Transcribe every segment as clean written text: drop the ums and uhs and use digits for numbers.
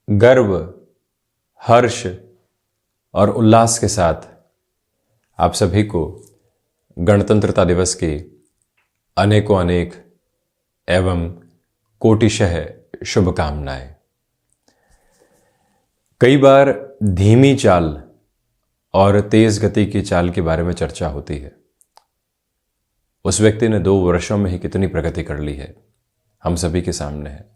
गर्व, हर्ष और उल्लास के साथ आप सभी को गणतंत्रता दिवस की अनेकों अनेक एवं कोटिशः शुभकामनाएं। कई बार धीमी चाल और तेज गति की चाल के बारे में चर्चा होती है। उस व्यक्ति ने 2 वर्षों में ही कितनी प्रगति कर ली है, हम सभी के सामने है।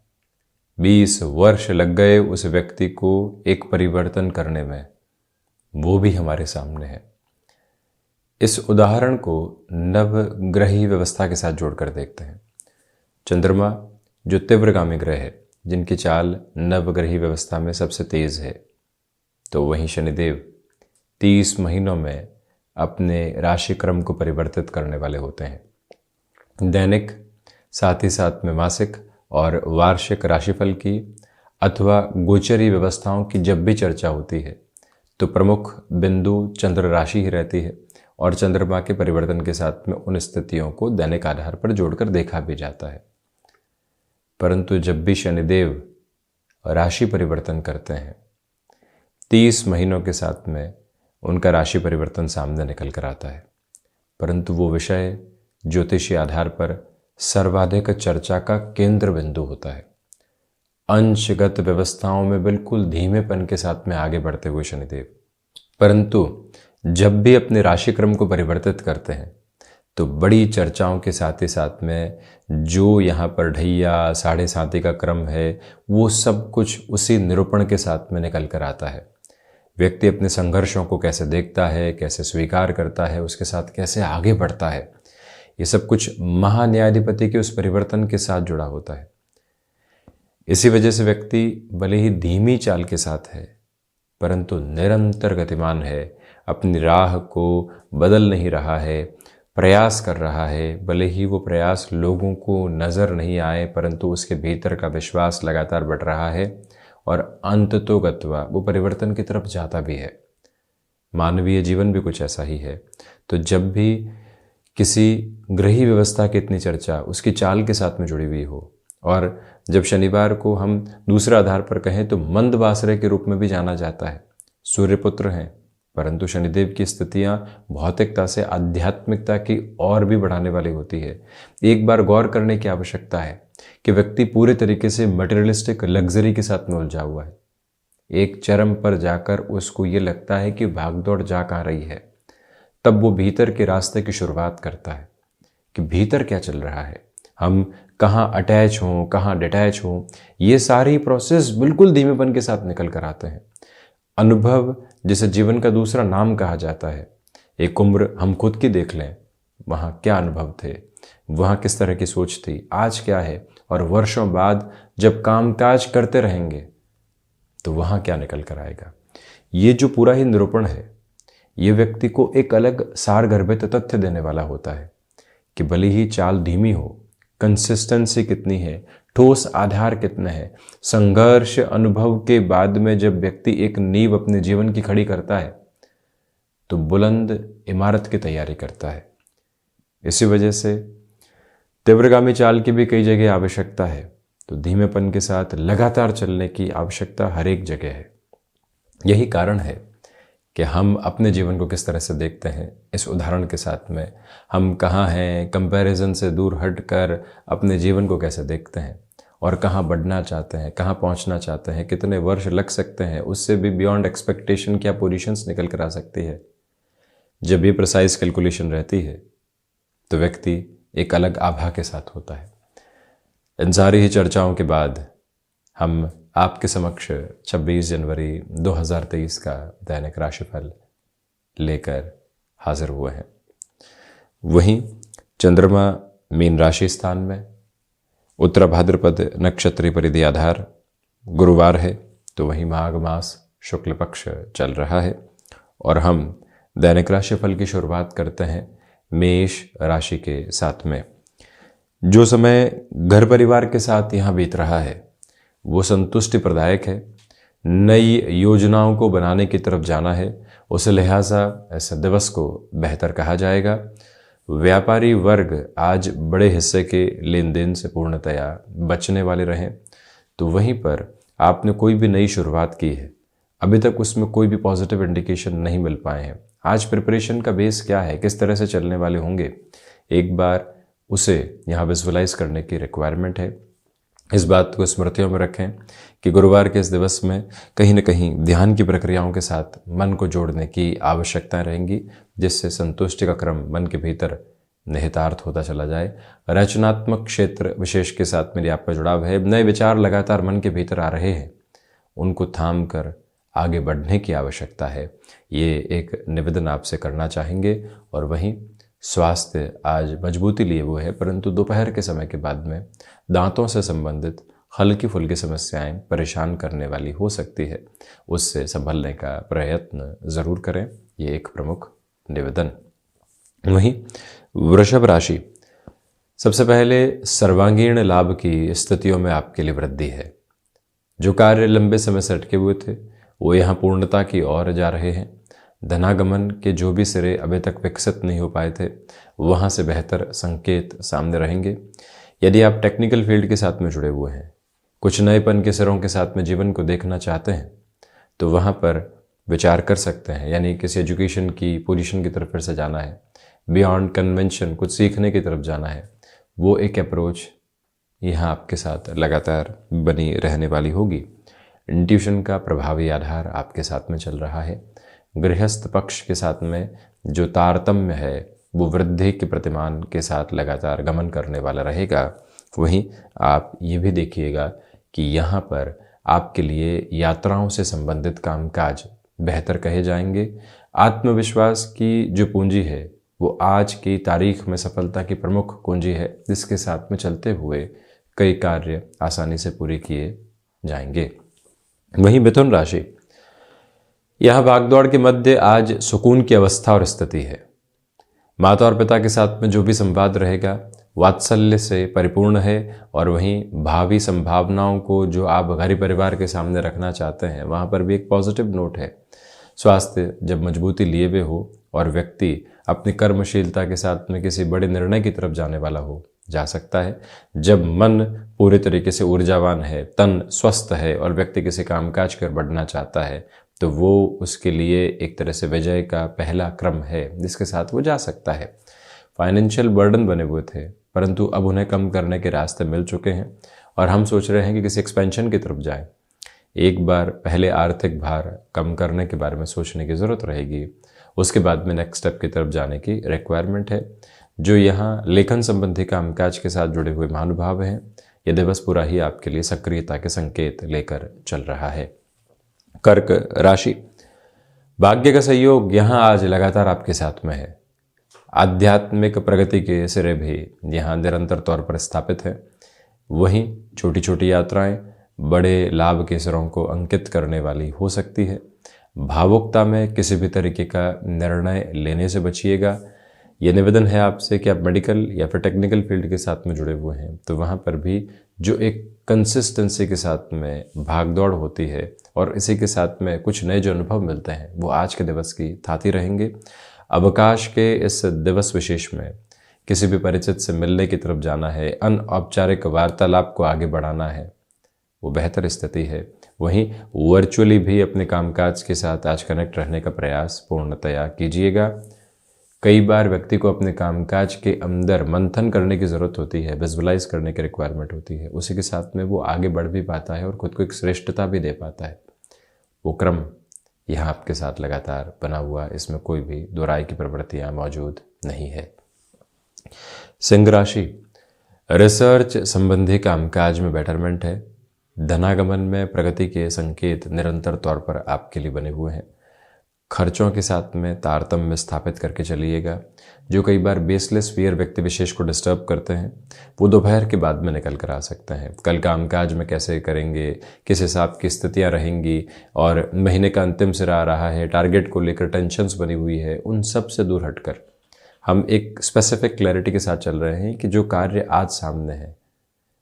20 वर्ष लग गए उस व्यक्ति को एक परिवर्तन करने में, वो भी हमारे सामने है। इस उदाहरण को नवग्रही व्यवस्था के साथ जोड़कर देखते हैं। चंद्रमा जो तीव्रगामी ग्रह है, जिनकी चाल नवग्रही व्यवस्था में सबसे तेज है, तो वहीं शनिदेव 30 महीनों में अपने राशि क्रम को परिवर्तित करने वाले होते हैं। दैनिक, साथ ही साथ में मासिक और वार्षिक राशिफल की अथवा गोचरी व्यवस्थाओं की जब भी चर्चा होती है तो प्रमुख बिंदु चंद्र राशि ही रहती है और चंद्रमा के परिवर्तन के साथ में उन स्थितियों को दैनिक आधार पर जोड़कर देखा भी जाता है। परंतु जब भी शनिदेव राशि परिवर्तन करते हैं, 30 महीनों के साथ में उनका राशि परिवर्तन सामने निकल कर आता है। परंतु वो विषय ज्योतिषीय आधार पर सर्वाधिक चर्चा का केंद्र बिंदु होता है। अंशगत व्यवस्थाओं में बिल्कुल धीमेपन के साथ में आगे बढ़ते हुए शनिदेव, परंतु जब भी अपने राशि क्रम को परिवर्तित करते हैं तो बड़ी चर्चाओं के साथ ही साथ में जो यहाँ पर ढैया 7.5 का क्रम है, वो सब कुछ उसी निरूपण के साथ में निकल कर आता है। व्यक्ति अपने संघर्षों को कैसे देखता है, कैसे स्वीकार करता है, उसके साथ कैसे आगे बढ़ता है, ये सब कुछ महान्यायाधिपति के उस परिवर्तन के साथ जुड़ा होता है। इसी वजह से व्यक्ति भले ही धीमी चाल के साथ है, परंतु निरंतर गतिमान है, अपनी राह को बदल नहीं रहा है, प्रयास कर रहा है। भले ही वो प्रयास लोगों को नज़र नहीं आए, परंतु उसके भीतर का विश्वास लगातार बढ़ रहा है और अंततोगत्वा वो परिवर्तन की तरफ जाता भी है। मानवीय जीवन भी कुछ ऐसा ही है। तो जब भी किसी ग्रही व्यवस्था की इतनी चर्चा उसकी चाल के साथ में जुड़ी हुई हो, और जब शनिवार को हम दूसरे आधार पर कहें तो मंदवासरे के रूप में भी जाना जाता है। सूर्यपुत्र हैं, परंतु शनिदेव की स्थितियां भौतिकता से आध्यात्मिकता की और भी बढ़ाने वाली होती है। एक बार गौर करने की आवश्यकता है कि व्यक्ति पूरे तरीके से मटेरियलिस्टिक लग्जरी के साथ में उलझा हुआ है। एक चरम पर जाकर उसको ये लगता है कि भागदौड़ जा कहाँ रही है, तब वो भीतर के रास्ते की शुरुआत करता है कि भीतर क्या चल रहा है, हम कहाँ अटैच हों, कहाँ डिटैच हों। ये सारी प्रोसेस बिल्कुल धीमेपन के साथ निकल कर आते हैं। अनुभव, जिसे जीवन का दूसरा नाम कहा जाता है। एक उम्र हम खुद की देख लें, वहाँ क्या अनुभव थे, वहाँ किस तरह की सोच थी, आज क्या है, और वर्षों बाद जब कामकाज करते रहेंगे तो वहाँ क्या निकल कर आएगा। ये जो पूरा ही निरूपण है, ये व्यक्ति को एक अलग सारगर्भित तथ्य देने वाला होता है कि भले ही चाल धीमी हो, कंसिस्टेंसी कितनी है, ठोस आधार कितने हैं। संघर्ष अनुभव के बाद में जब व्यक्ति एक नींव अपने जीवन की खड़ी करता है तो बुलंद इमारत की तैयारी करता है। इसी वजह से तीव्रगामी चाल की भी कई जगह आवश्यकता है, तो धीमेपन के साथ लगातार चलने की आवश्यकता हर एक जगह है। यही कारण है कि हम अपने जीवन को किस तरह से देखते हैं। इस उदाहरण के साथ में हम कहाँ हैं, कंपैरिजन से दूर हटकर अपने जीवन को कैसे देखते हैं और कहाँ बढ़ना चाहते हैं, कहाँ पहुँचना चाहते हैं, कितने वर्ष लग सकते हैं, उससे भी बियॉन्ड एक्सपेक्टेशन क्या पोजीशंस निकल कर आ सकती है। जब ये प्रिसाइज कैलकुलेशन रहती है तो व्यक्ति एक अलग आभा के साथ होता है। इन सारी ही चर्चाओं के बाद हम आपके समक्ष 26 जनवरी 2023 का दैनिक राशिफल लेकर हाजिर हुए हैं। वहीं चंद्रमा मीन राशि स्थान में, उत्तरा भाद्रपद नक्षत्रीय परिधि आधार गुरुवार है, तो वहीं माघ मास शुक्ल पक्ष चल रहा है और हम दैनिक राशिफल की शुरुआत करते हैं मेष राशि के साथ में। जो समय घर परिवार के साथ यहाँ बीत रहा है वो संतुष्टि प्रदायक है। नई योजनाओं को बनाने की तरफ जाना है, उस लिहाजा ऐसे दिवस को बेहतर कहा जाएगा। व्यापारी वर्ग आज बड़े हिस्से के लेन देन से पूर्णतया बचने वाले रहें, तो वहीं पर आपने कोई भी नई शुरुआत की है, अभी तक उसमें कोई भी पॉजिटिव इंडिकेशन नहीं मिल पाए हैं। आज प्रिपरेशन का बेस क्या है, किस तरह से चलने वाले होंगे, एक बार उसे यहाँ विजुअलाइज करने की रिक्वायरमेंट है। इस बात को स्मृतियों में रखें कि गुरुवार के इस दिवस में कहीं न कहीं ध्यान की प्रक्रियाओं के साथ मन को जोड़ने की आवश्यकताएं रहेंगी, जिससे संतुष्टि का क्रम मन के भीतर निहितार्थ होता चला जाए। रचनात्मक क्षेत्र विशेष के साथ मेरी आपका जुड़ाव है। नए विचार लगातार मन के भीतर आ रहे हैं, उनको थाम कर आगे बढ़ने की आवश्यकता है। ये एक निवेदन आपसे करना चाहेंगे। और वहीं स्वास्थ्य आज मजबूती लिए हुए है, परंतु दोपहर के समय के बाद में दांतों से संबंधित हल्की फुल्की समस्याएं परेशान करने वाली हो सकती है, उससे संभलने का प्रयत्न ज़रूर करें। ये एक प्रमुख निवेदन। वहीं वृषभ राशि, सबसे पहले सर्वांगीण लाभ की स्थितियों में आपके लिए वृद्धि है। जो कार्य लंबे समय से अटके हुए थे वो यहाँ पूर्णता की ओर जा रहे हैं। धनागमन के जो भी सिरे अभी तक विकसित नहीं हो पाए थे, वहाँ से बेहतर संकेत सामने रहेंगे। यदि आप टेक्निकल फील्ड के साथ में जुड़े हुए हैं, कुछ नएपन के सिरों के साथ में जीवन को देखना चाहते हैं, तो वहाँ पर विचार कर सकते हैं। यानी किसी एजुकेशन की पोजीशन की तरफ फिर से जाना है, बियॉन्ड कन्वेंशन कुछ सीखने की तरफ जाना है, वो एक अप्रोच यहाँ आपके साथ लगातार बनी रहने वाली होगी। इंट्यूशन का प्रभावी आधार आपके साथ में चल रहा है। गृहस्थ पक्ष के साथ में जो तारतम्य है वो वृद्धि के प्रतिमान के साथ लगातार गमन करने वाला रहेगा। वहीं आप ये भी देखिएगा कि यहाँ पर आपके लिए यात्राओं से संबंधित कामकाज बेहतर कहे जाएंगे। आत्मविश्वास की जो पूंजी है वो आज की तारीख में सफलता की प्रमुख कुंजी है, जिसके साथ में चलते हुए कई कार्य आसानी से पूरे किए जाएंगे। वहीं मिथुन राशि, यह भागदौड़ के मध्य आज सुकून की अवस्था और स्थिति है। माता और पिता के साथ में जो भी संवाद रहेगा वात्सल्य से परिपूर्ण है। और वहीं भावी संभावनाओं को जो आप घर परिवार के सामने रखना चाहते हैं, वहाँ पर भी एक पॉजिटिव नोट है। स्वास्थ्य जब मजबूती लिए हुए हो और व्यक्ति अपनी कर्मशीलता के साथ में किसी बड़े निर्णय की तरफ जाने वाला हो, जा सकता है। जब मन पूरे तरीके से ऊर्जावान है, तन स्वस्थ है और व्यक्ति किसी कामकाज कर बढ़ना चाहता है, तो वो उसके लिए एक तरह से विजय का पहला क्रम है जिसके साथ वो जा सकता है। फाइनेंशियल बर्डन बने हुए थे, परंतु अब उन्हें कम करने के रास्ते मिल चुके हैं और हम सोच रहे हैं कि किसी एक्सपेंशन की तरफ जाएं। एक बार पहले आर्थिक भार कम करने के बारे में सोचने की ज़रूरत रहेगी, उसके बाद में नेक्स्ट स्टेप की तरफ जाने की रिक्वायरमेंट है। जो यहाँ लेखन संबंधी कामकाज के साथ जुड़े हुए महानुभाव हैं, यह दिवस पूरा ही आपके लिए सक्रियता के संकेत लेकर चल रहा है। कर्क राशि, भाग्य का सहयोग यहाँ आज लगातार आपके साथ में है। आध्यात्मिक प्रगति के सिरे भी यहाँ निरंतर तौर पर स्थापित है। वहीं छोटी छोटी यात्राएं बड़े लाभ के सिरों को अंकित करने वाली हो सकती है। भावुकता में किसी भी तरीके का निर्णय लेने से बचिएगा। ये निवेदन है आपसे कि आप मेडिकल या फिर टेक्निकल फील्ड के साथ में जुड़े हुए हैं, तो वहाँ पर भी जो एक कंसिस्टेंसी के साथ में भागदौड़ होती है और इसी के साथ में कुछ नए जो अनुभव मिलते हैं, वो आज के दिवस की थाती रहेंगे। अवकाश के इस दिवस विशेष में किसी भी परिचित से मिलने की तरफ जाना है, अनौपचारिक वार्तालाप को आगे बढ़ाना है, वो बेहतर स्थिति है। वहीं वर्चुअली भी अपने कामकाज के साथ आज कनेक्ट रहने का प्रयास पूर्णतया कीजिएगा। कई बार व्यक्ति को अपने कामकाज के अंदर मंथन करने की ज़रूरत होती है, विजुअलाइज करने की रिक्वायरमेंट होती है, उसी के साथ में वो आगे बढ़ भी पाता है और खुद को एक श्रेष्ठता भी दे पाता है। वो क्रम यहाँ आपके साथ लगातार बना हुआ, इसमें कोई भी दोहराई की प्रवृत्तियाँ मौजूद नहीं है। सिंह राशि, रिसर्च संबंधी कामकाज में बेटरमेंट है। धनागमन में प्रगति के संकेत निरंतर तौर पर आपके लिए बने हुए हैं। खर्चों के साथ में तारतम्य स्थापित करके चलिएगा। जो कई बार बेसलेस फियर व्यक्ति विशेष को डिस्टर्ब करते हैं, वो दोपहर के बाद में निकल कर आ सकते हैं। कल कामकाज में कैसे करेंगे, किस हिसाब की स्थितियां रहेंगी, और महीने का अंतिम सिरा आ रहा है, टारगेट को लेकर टेंशन्स बनी हुई है, उन सब से दूर हटकर हम एक स्पेसिफिक क्लैरिटी के साथ चल रहे हैं कि जो कार्य आज सामने है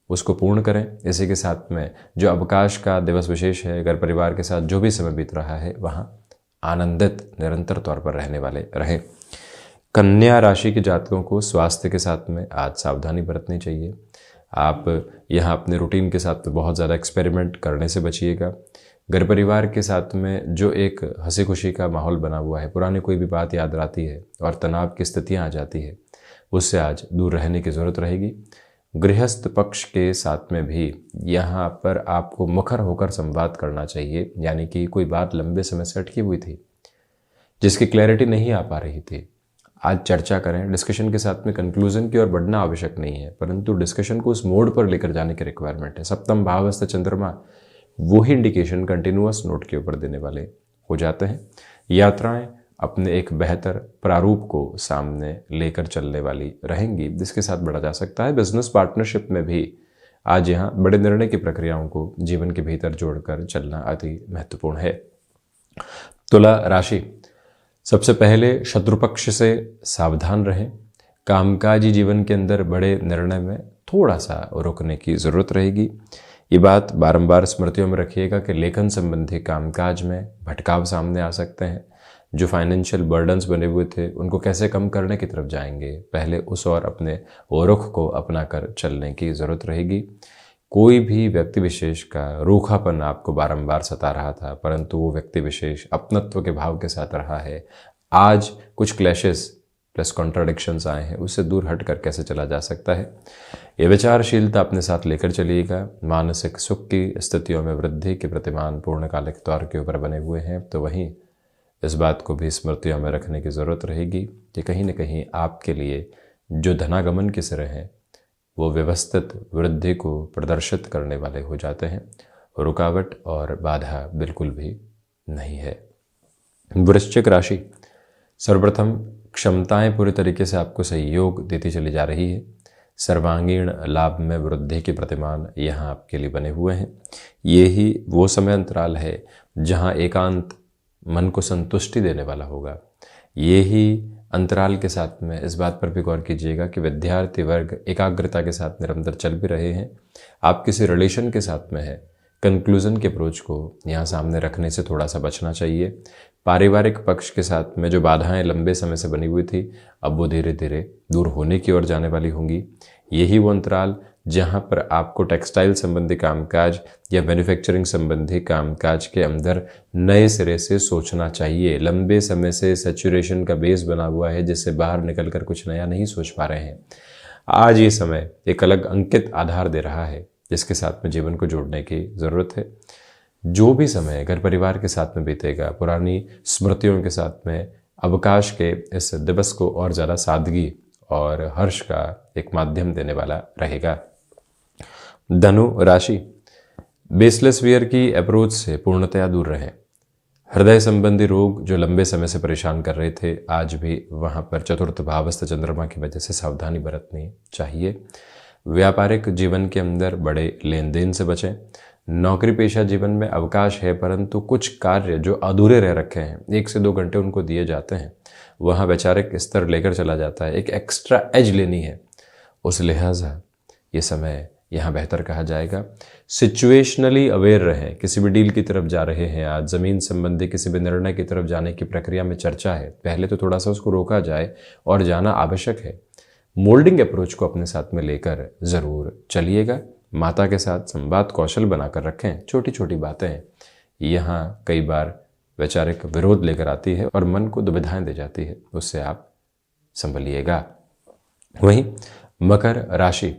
उसको पूर्ण करें। इसी के साथ में जो अवकाश का दिवस विशेष है, घर परिवार के साथ जो भी समय बीत रहा है, वहाँ आनंदित निरंतर तौर पर रहने वाले रहें। कन्या राशि के जातकों को स्वास्थ्य के साथ में आज सावधानी बरतनी चाहिए। आप यहाँ अपने रूटीन के साथ बहुत ज़्यादा एक्सपेरिमेंट करने से बचिएगा। घर परिवार के साथ में जो एक हंसी खुशी का माहौल बना हुआ है, पुरानी कोई भी बात याद आती है और तनाव की स्थितियाँ आ जाती है, उससे आज दूर रहने की ज़रूरत रहेगी। गृहस्थ पक्ष के साथ में भी यहाँ पर आपको मुखर होकर संवाद करना चाहिए, यानी कि कोई बात लंबे समय से अटकी हुई थी जिसकी क्लैरिटी नहीं आ पा रही थी, आज चर्चा करें। डिस्कशन के साथ में कंक्लूजन की ओर बढ़ना आवश्यक नहीं है, परंतु डिस्कशन को उस मोड पर लेकर जाने की रिक्वायरमेंट है। सप्तम भावस्थ चंद्रमा वही इंडिकेशन कंटिन्यूअस नोट के ऊपर देने वाले हो जाते हैं। यात्राएं अपने एक बेहतर प्रारूप को सामने लेकर चलने वाली रहेंगी, जिसके साथ बढ़ा जा सकता है। बिजनेस पार्टनरशिप में भी आज यहाँ बड़े निर्णय की प्रक्रियाओं को जीवन के भीतर जोड़कर चलना अति महत्वपूर्ण है। तुला राशि, सबसे पहले शत्रु पक्ष से सावधान रहें। कामकाजी जीवन के अंदर बड़े निर्णय में थोड़ा सा रुकने की ज़रूरत रहेगी। ये बात बारंबार स्मृतियों में रखिएगा कि लेखन संबंधी कामकाज में भटकाव सामने आ सकते हैं। जो फाइनेंशियल बर्डन्स बने हुए थे उनको कैसे कम करने की तरफ जाएंगे, पहले उस और अपने रुख को अपना कर चलने की ज़रूरत रहेगी। कोई भी व्यक्ति विशेष का रूखापन आपको बारंबार सता रहा था, परंतु वो व्यक्ति विशेष अपनत्व के भाव के साथ रहा है। आज कुछ क्लैशेस प्लस कॉन्ट्राडिक्शंस आए हैं, उससे दूर हटकर कैसे चला जा सकता है, ये विचारशीलता अपने साथ लेकर चलिएगा। मानसिक सुख की स्थितियों में वृद्धि के प्रतिमान पूर्णकालिक तौर के ऊपर बने हुए हैं, तो वहीं इस बात को भी स्मृतियों में रखने की ज़रूरत रहेगी कि कहीं न कहीं आपके लिए जो धनागमन के सिरे हैं वो व्यवस्थित वृद्धि को प्रदर्शित करने वाले हो जाते हैं। रुकावट और बाधा बिल्कुल भी नहीं है। वृश्चिक राशि, सर्वप्रथम क्षमताएं पूरी तरीके से आपको सहयोग देती चली जा रही है। सर्वांगीण लाभ में वृद्धि के प्रतिमान यहाँ आपके लिए बने हुए हैं। ये ही वो समय अंतराल है जहाँ एकांत मन को संतुष्टि देने वाला होगा। ये ही अंतराल के साथ में इस बात पर भी गौर कीजिएगा कि विद्यार्थी वर्ग एकाग्रता के साथ निरंतर चल भी रहे हैं। आप किसी रिलेशन के साथ में है, कंक्लूजन के अप्रोच को यहाँ सामने रखने से थोड़ा सा बचना चाहिए। पारिवारिक पक्ष के साथ में जो बाधाएं लंबे समय से बनी हुई थी, अब वो धीरे धीरे दूर होने की ओर जाने वाली होंगी। यही वो अंतराल जहाँ पर आपको टेक्सटाइल संबंधी कामकाज या मैन्युफैक्चरिंग संबंधी कामकाज के अंदर नए सिरे से सोचना चाहिए। लंबे समय से सैचुरेशन का बेस बना हुआ है, जिससे बाहर निकलकर कुछ नया नहीं सोच पा रहे हैं। आज ये समय एक अलग अंकित आधार दे रहा है, जिसके साथ में जीवन को जोड़ने की ज़रूरत है। जो भी समय घर परिवार के साथ में बीतेगा, पुरानी स्मृतियों के साथ में अवकाश के इस दिवस को और ज़्यादा सादगी और हर्ष का एक माध्यम देने वाला रहेगा। धनु राशि, बेसलेस वियर की अप्रोच से पूर्णतया दूर रहें। हृदय संबंधी रोग जो लंबे समय से परेशान कर रहे थे, आज भी वहाँ पर चतुर्थ भावस्थ चंद्रमा की वजह से सावधानी बरतनी चाहिए। व्यापारिक जीवन के अंदर बड़े लेन देन से बचें। नौकरी पेशा जीवन में अवकाश है, परंतु कुछ कार्य जो अधूरे रह रखे हैं, 1 से 2 घंटे उनको दिए जाते हैं, वहाँ वैचारिक स्तर लेकर चला जाता है। एक एक्स्ट्रा एज लेनी है, उस लिहाजा ये समय यहाँ बेहतर कहा जाएगा। सिचुएशनली अवेयर रहें। किसी भी डील की तरफ जा रहे हैं, आज ज़मीन संबंधी किसी भी निर्णय की तरफ जाने की प्रक्रिया में चर्चा है, पहले तो थोड़ा सा उसको रोका जाए और जाना आवश्यक है। मोल्डिंग अप्रोच को अपने साथ में लेकर ज़रूर चलिएगा। माता के साथ संवाद कौशल बनाकर रखें। छोटी छोटी बातें यहाँ कई बार वैचारिक विरोध लेकर आती है और मन को दुविधाएं दे जाती है, उससे आप संभलिएगा। वहीं मकर राशि,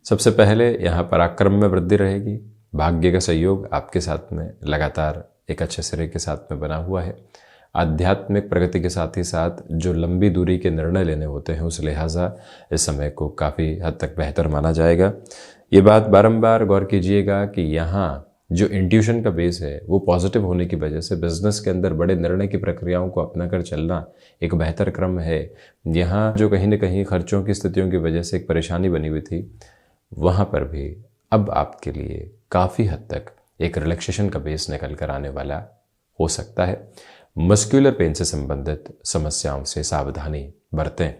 सबसे पहले यहाँ पराक्रम में वृद्धि रहेगी। भाग्य का सहयोग आपके साथ में लगातार एक अच्छे सिरे के साथ में बना हुआ है। आध्यात्मिक प्रगति के साथ ही साथ जो लंबी दूरी के निर्णय लेने होते हैं, उस लिहाजा इस समय को काफ़ी हद तक बेहतर माना जाएगा। ये बात बारंबार गौर कीजिएगा कि यहाँ जो इंट्यूशन का बेस है वो पॉजिटिव होने की वजह से बिजनेस के अंदर बड़े निर्णय की प्रक्रियाओं को अपनाकर चलना एक बेहतर क्रम है। यहाँ जो कहीं न कहीं खर्चों की स्थितियों की वजह से एक परेशानी बनी हुई थी, वहाँ पर भी अब आपके लिए काफ़ी हद तक एक रिलैक्सेशन का बेस निकल कर आने वाला हो सकता है। मस्कुलर पेन से संबंधित समस्याओं से सावधानी बरतें।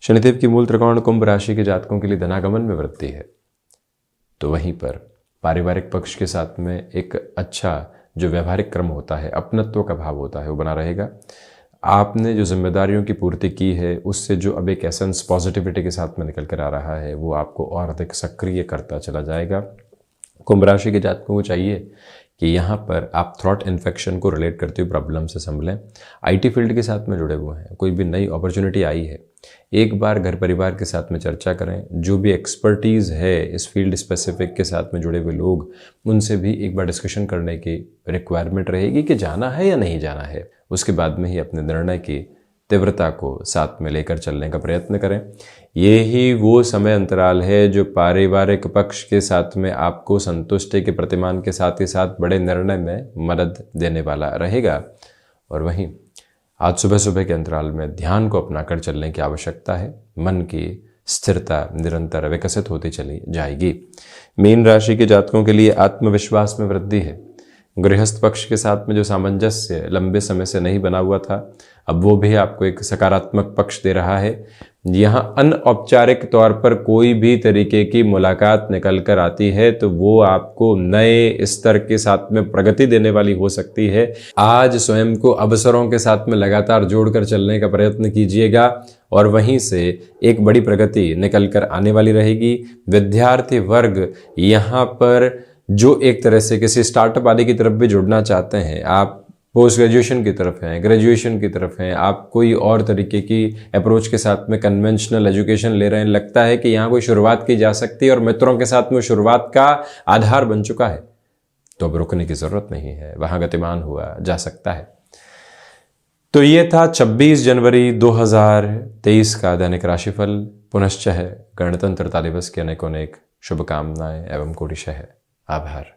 शनिदेव की मूल त्रिकोण कुंभ राशि के जातकों के लिए धनागमन में वृद्धि है, तो वहीं पर पारिवारिक पक्ष के साथ में एक अच्छा जो व्यवहारिक क्रम होता है, अपनत्व का भाव होता है, वो बना रहेगा। आपने जो जिम्मेदारियों की पूर्ति की है उससे जो अब एक एसेंस पॉजिटिविटी के साथ में निकल कर आ रहा है वो आपको और अधिक सक्रिय करता चला जाएगा। कुंभ राशि के जातकों को चाहिए कि यहाँ पर आप थ्रॉट इन्फेक्शन को रिलेट करते हुए प्रॉब्लम से संभलें। आईटी फील्ड के साथ में जुड़े हुए हैं, कोई भी नई अपॉर्चुनिटी आई है, एक बार घर परिवार के साथ में चर्चा करें। जो भी एक्सपर्टीज़ है इस फील्ड स्पेसिफिक के साथ में जुड़े हुए लोग, उनसे भी एक बार डिस्कशन करने की रिक्वायरमेंट रहेगी कि जाना है या नहीं जाना है। उसके बाद में ही अपने निर्णय की तीव्रता को साथ में लेकर चलने का प्रयत्न करें। ये ही वो समय अंतराल है जो पारिवारिक पक्ष के साथ में आपको संतुष्टि के प्रतिमान के साथ ही साथ बड़े निर्णय में मदद देने वाला रहेगा। और वहीं आज सुबह सुबह के अंतराल में ध्यान को अपनाकर चलने की आवश्यकता है। मन की स्थिरता निरंतर विकसित होती चली जाएगी। मीन राशि के जातकों के लिए आत्मविश्वास में वृद्धि है। गृहस्थ पक्ष के साथ में जो सामंजस्य लंबे समय से नहीं बना हुआ था, अब वो भी आपको एक सकारात्मक पक्ष दे रहा है। यहाँ अनौपचारिक तौर पर कोई भी तरीके की मुलाकात निकल कर आती है तो वो आपको नए स्तर के साथ में प्रगति देने वाली हो सकती है। आज स्वयं को अवसरों के साथ में लगातार जोड़कर चलने का प्रयत्न कीजिएगा और वहीं से एक बड़ी प्रगति निकल कर आने वाली रहेगी। विद्यार्थी वर्ग यहाँ पर जो एक तरह से किसी स्टार्टअप आदि की तरफ भी जुड़ना चाहते हैं, आप पोस्ट ग्रेजुएशन की तरफ हैं, ग्रेजुएशन की तरफ हैं, आप कोई और तरीके की अप्रोच के साथ में कन्वेंशनल एजुकेशन ले रहे हैं, लगता है कि यहाँ कोई शुरुआत की जा सकती है और मित्रों के साथ में शुरुआत का आधार बन चुका है, तो अब रुकने की ज़रूरत नहीं है, वहाँ गतिमान हुआ जा सकता है। तो ये था 26 जनवरी 2023 का दैनिक राशिफल। पुनश्च है गणतंत्रता दिवस की अनेकों शुभकामनाएं एवं कोटिशः आभार।